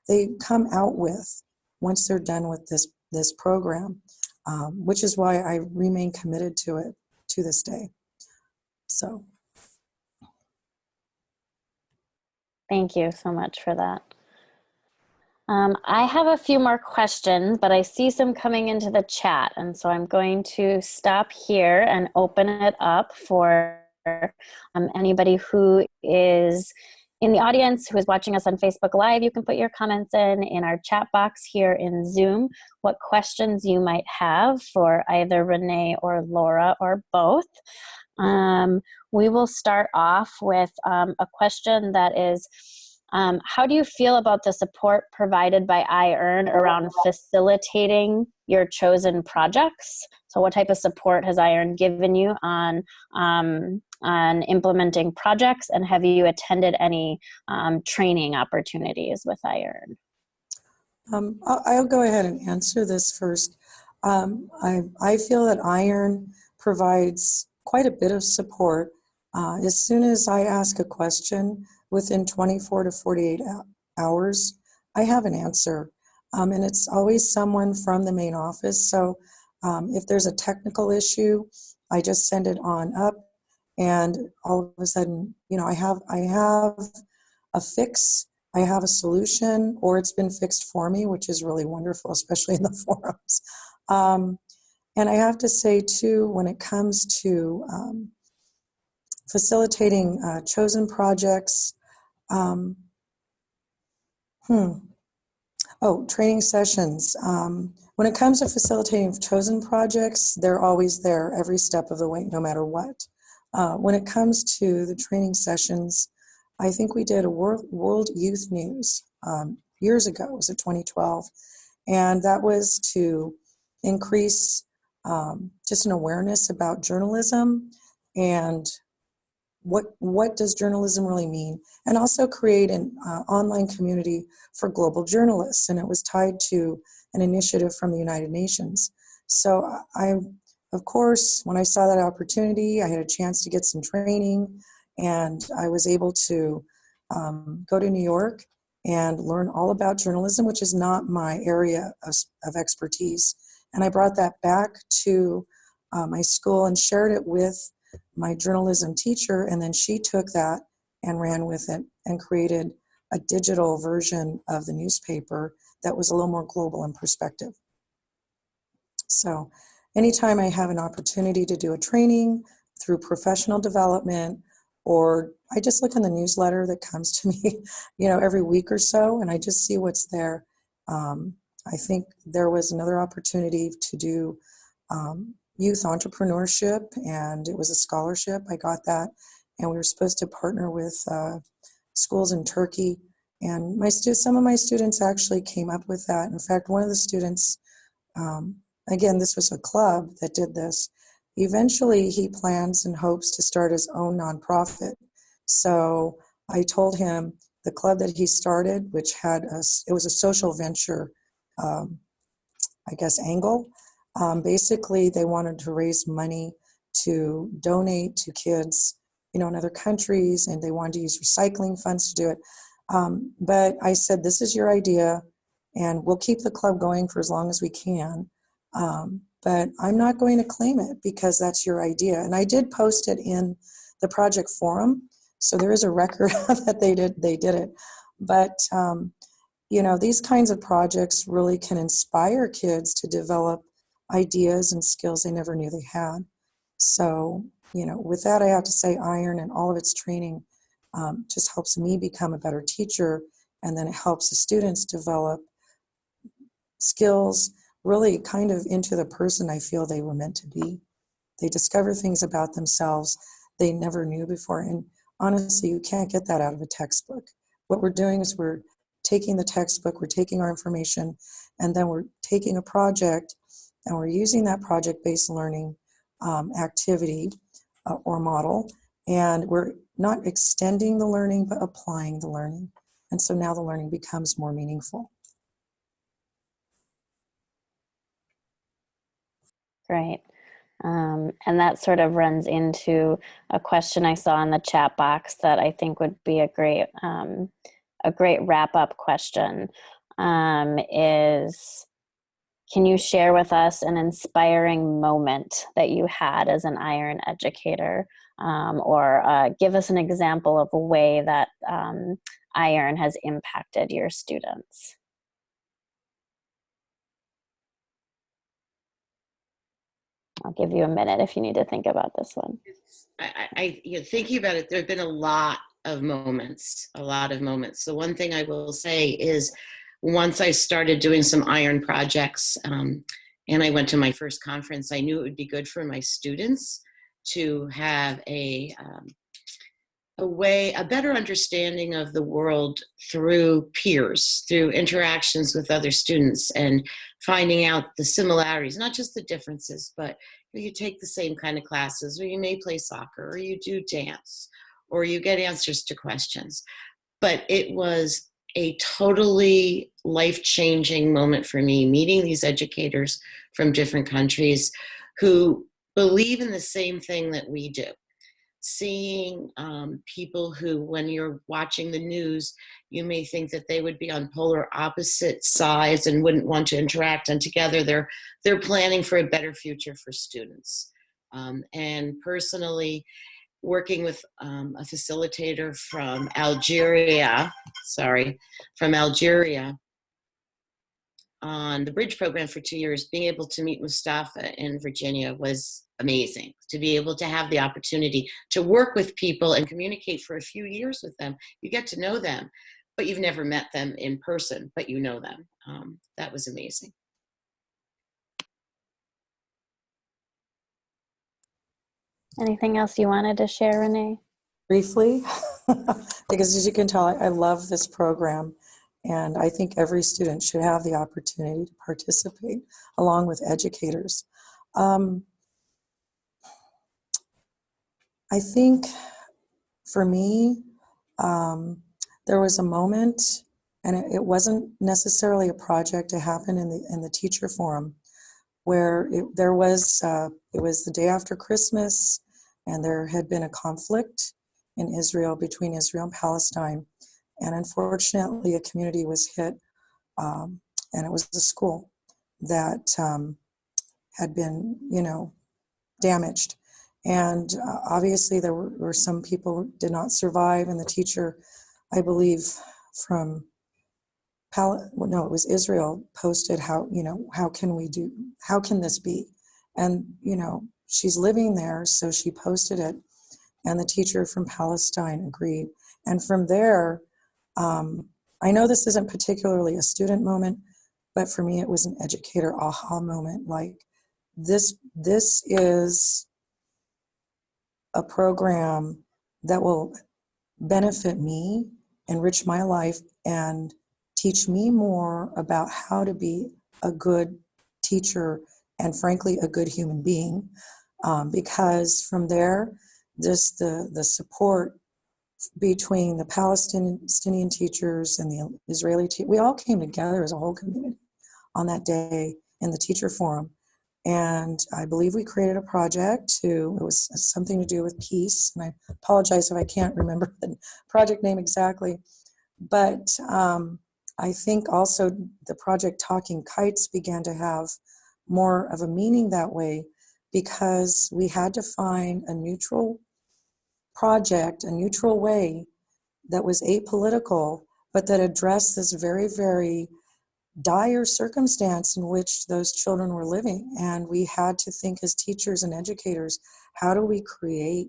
they come out with once they're done with this program, which is why I remain committed to it to this day. So. Thank you so much for that. I have a few more questions, but I see some coming into the chat, and so I'm going to stop here and open it up for anybody who is in the audience, who is watching us on Facebook Live. You can put your comments in our chat box here in Zoom, what questions you might have for either Renee or Laura or both. We will start off with a question that is, how do you feel about the support provided by iEARN around facilitating your chosen projects? So what type of support has iEARN given you on implementing projects, and have you attended any training opportunities with iEARN? I'll go ahead and answer this first. I feel that iEARN provides quite a bit of support. As soon as I ask a question, within 24 to 48 hours, I have an answer. And it's always someone from the main office. So if there's a technical issue, I just send it on up, and all of a sudden, I have a fix, I have a solution, or it's been fixed for me, which is really wonderful, especially in the forums. And I have to say too, when it comes to facilitating chosen projects, training sessions. When it comes to facilitating chosen projects, they're always there every step of the way, no matter what. When it comes to the training sessions, I think we did a World Youth News years ago. It was in 2012. And that was to increase just an awareness about journalism and what does journalism really mean, and also create an online community for global journalists. And it was tied to an initiative from the United Nations. So of course, when I saw that opportunity, I had a chance to get some training, and I was able to go to New York and learn all about journalism, which is not my area of expertise. And I brought that back to my school and shared it with my journalism teacher, and then she took that and ran with it and created a digital version of the newspaper that was a little more global in perspective. So anytime I have an opportunity to do a training through professional development, or I just look in the newsletter that comes to me, every week or so, and I just see what's there. I think there was another opportunity to do youth entrepreneurship, and it was a scholarship. I got that, and we were supposed to partner with schools in Turkey, and some of my students actually came up with that. In fact, one of the students, again, this was a club that did this. Eventually, he plans and hopes to start his own nonprofit. So I told him the club that he started, which it was a social venture, angle. Basically, they wanted to raise money to donate to kids, in other countries, and they wanted to use recycling funds to do it. But I said, this is your idea, and we'll keep the club going for as long as we can. But I'm not going to claim it because that's your idea. And I did post it in the project forum, so there is a record that they did it. But these kinds of projects really can inspire kids to develop ideas and skills they never knew they had. So, with that, I have to say iEARN and all of its training just helps me become a better teacher, and then it helps the students develop skills really kind of into the person I feel they were meant to be. They discover things about themselves they never knew before. And honestly, you can't get that out of a textbook. What we're doing is we're taking the textbook, we're taking our information, and then we're taking a project, and we're using that project-based learning activity or model, and we're not extending the learning, but applying the learning. And so now the learning becomes more meaningful. Great. And that sort of runs into a question I saw in the chat box that I think would be a great wrap-up question. Is, can you share with us an inspiring moment that you had as an iEARN educator, or give us an example of a way that iEARN has impacted your students? I'll give you a minute if you need to think about this one. Thinking about it, there have been a lot of moments. The one thing I will say is, once I started doing some iEARN projects, and I went to my first conference, I knew it would be good for my students to have a better understanding of the world through peers, through interactions with other students, and finding out the similarities, not just the differences, but you take the same kind of classes, or you may play soccer, or you do dance, or you get answers to questions. But it was a totally life-changing moment for me, meeting these educators from different countries who believe in the same thing that we do. Seeing people who, when you're watching the news, you may think that they would be on polar opposite sides and wouldn't want to interact, and together they're planning for a better future for students. And personally, working with a facilitator from Algeria on the Bridge program for 2 years, being able to meet Mustafa in Virginia was amazing. To be able to have the opportunity to work with people and communicate for a few years with them. You get to know them, but you've never met them in person, but you know them. That was amazing. Anything else you wanted to share, Renee? Briefly, because as you can tell, I love this program, and I think every student should have the opportunity to participate along with educators. I think for me, there was a moment, and it wasn't necessarily a project to happen in the teacher forum, where it was the day after Christmas, and there had been a conflict in Israel, between Israel and Palestine, and unfortunately a community was hit, and it was a school that had been, damaged. And obviously there were some people who did not survive, and the teacher, I believe from it was Israel, posted how can this be? And, she's living there, so she posted it, and the teacher from Palestine agreed. And from there, I know this isn't particularly a student moment, but for me it was an educator aha moment. Like, this is a program that will benefit me, enrich my life, and teach me more about how to be a good teacher and, frankly, a good human being. Because from there, the support between the Palestinian teachers and the Israeli teachers, we all came together as a whole community on that day in the teacher forum. And I believe we created a project it was something to do with peace. And I apologize if I can't remember the project name exactly. But I think also the project Talking Kites began to have more of a meaning that way, because we had to find a neutral project, a neutral way that was apolitical, but that addressed this very, very dire circumstance in which those children were living. And we had to think as teachers and educators, how do we create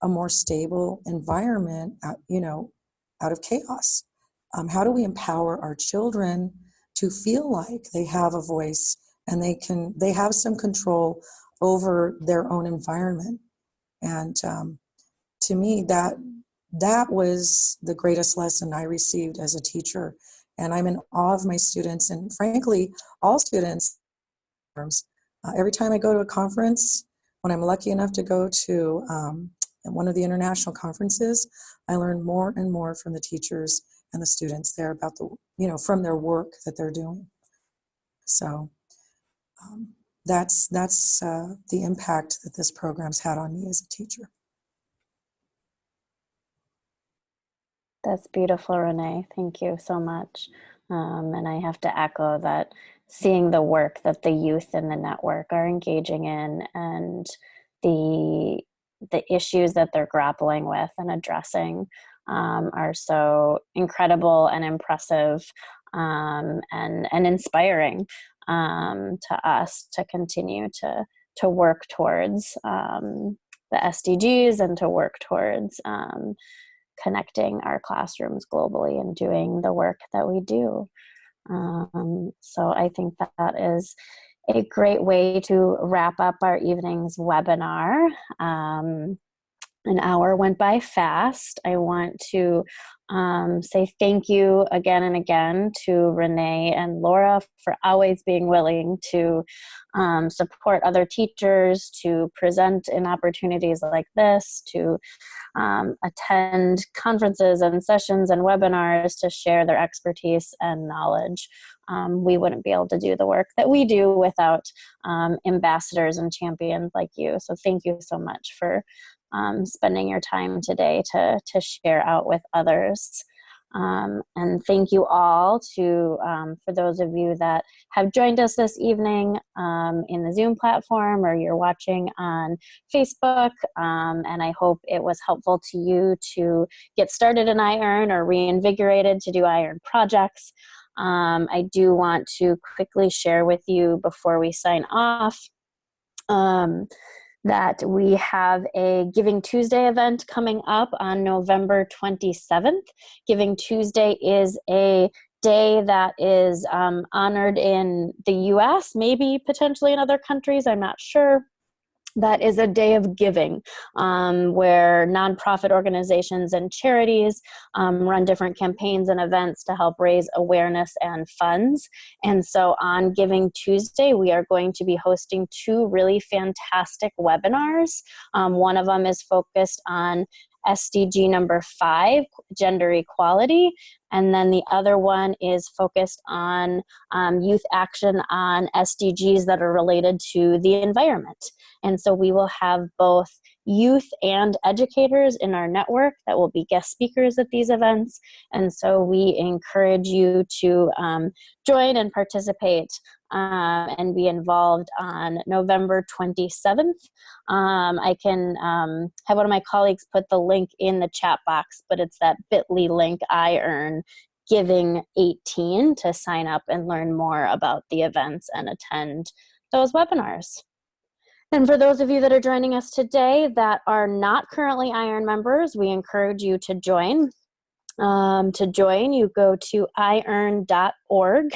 a more stable environment, out of chaos? How do we empower our children to feel like they have a voice and they have some control over their own environment? And to me, that was the greatest lesson I received as a teacher. And I'm in awe of my students, and frankly, all students. Every time I go to a conference, when I'm lucky enough to go to one of the international conferences, I learn more and more from the teachers and the students there about from their work that they're doing. So that's the impact that this program's had on me as a teacher. That's beautiful, Renee. Thank you so much. And I have to echo that, seeing the work that the youth in the network are engaging in, and the issues that they're grappling with and addressing are so incredible and impressive, and inspiring to us to continue to work towards the SDGs, and to work towards connecting our classrooms globally and doing the work that we do. So I think that is a great way to wrap up our evening's webinar. An hour went by fast. I want to say thank you again and again to Renee and Laura for always being willing to support other teachers, to present in opportunities like this, to attend conferences and sessions and webinars to share their expertise and knowledge. We wouldn't be able to do the work that we do without ambassadors and champions like you. So thank you so much for spending your time today to share out with others. And thank you all for those of you that have joined us this evening in the Zoom platform, or you're watching on Facebook. And I hope it was helpful to you to get started in iEARN, or reinvigorated to do iEARN projects. I do want to quickly share with you before we sign off that we have a Giving Tuesday event coming up on November 27th. Giving Tuesday is a day that is honored in the US, maybe potentially in other countries, I'm not sure. That is a day of giving, where nonprofit organizations and charities run different campaigns and events to help raise awareness and funds. And so on Giving Tuesday, we are going to be hosting two really fantastic webinars. One of them is focused on SDG number 5, gender equality. And then the other one is focused on youth action on SDGs that are related to the environment. And so we will have both youth and educators in our network that will be guest speakers at these events. And so we encourage you to join and participate and be involved on November 27th. I can have one of my colleagues put the link in the chat box, but it's that bit.ly link, iEARN Giving 18, to sign up and learn more about the events and attend those webinars. And for those of you that are joining us today that are not currently iEARN members, we encourage you to join. To join, you go to iEARN.org,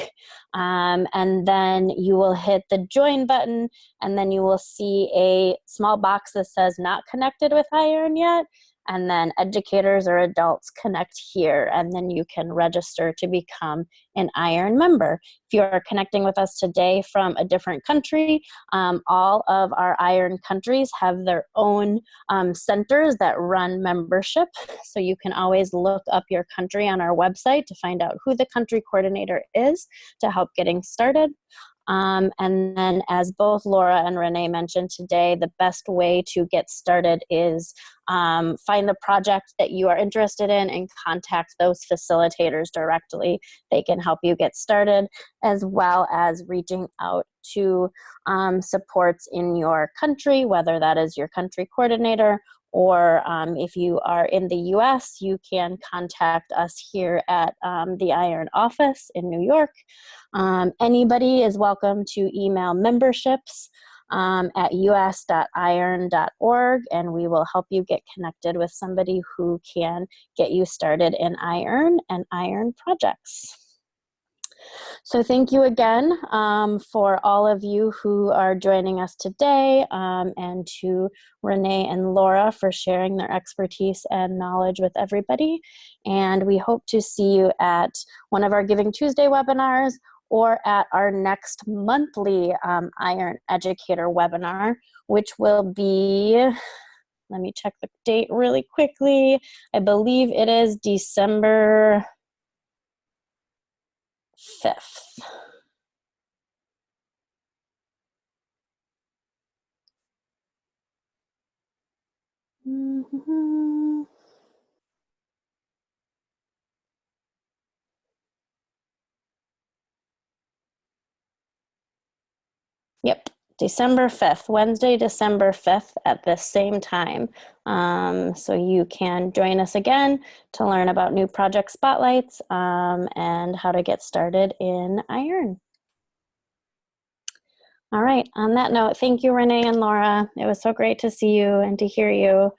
and then you will hit the join button, and then you will see a small box that says not connected with iEARN yet, and then educators or adults connect here, and then you can register to become an iEARN member. If you are connecting with us today from a different country, all of our iEARN countries have their own centers that run membership. So you can always look up your country on our website to find out who the country coordinator is to help getting started. And then, as both Laura and Renee mentioned today, the best way to get started is find the project that you are interested in and contact those facilitators directly. They can help you get started, as well as reaching out to supports in your country, whether that is your country coordinator, or if you are in the US, you can contact us here at the iEARN office in New York. Anybody is welcome to email memberships at us.iEARN.org, and we will help you get connected with somebody who can get you started in iEARN and iEARN projects. So thank you again for all of you who are joining us today, and to Renee and Laura for sharing their expertise and knowledge with everybody. And we hope to see you at one of our Giving Tuesday webinars, or at our next monthly iEARN Educator webinar, which will be, let me check the date really quickly. I believe it is December 5th. Mm-hmm. Yep, December 5th, Wednesday, December 5th at the same time. So you can join us again to learn about new project spotlights and how to get started in iEARN. All right, on that note, thank you, Renee and Laura. It was so great to see you and to hear you.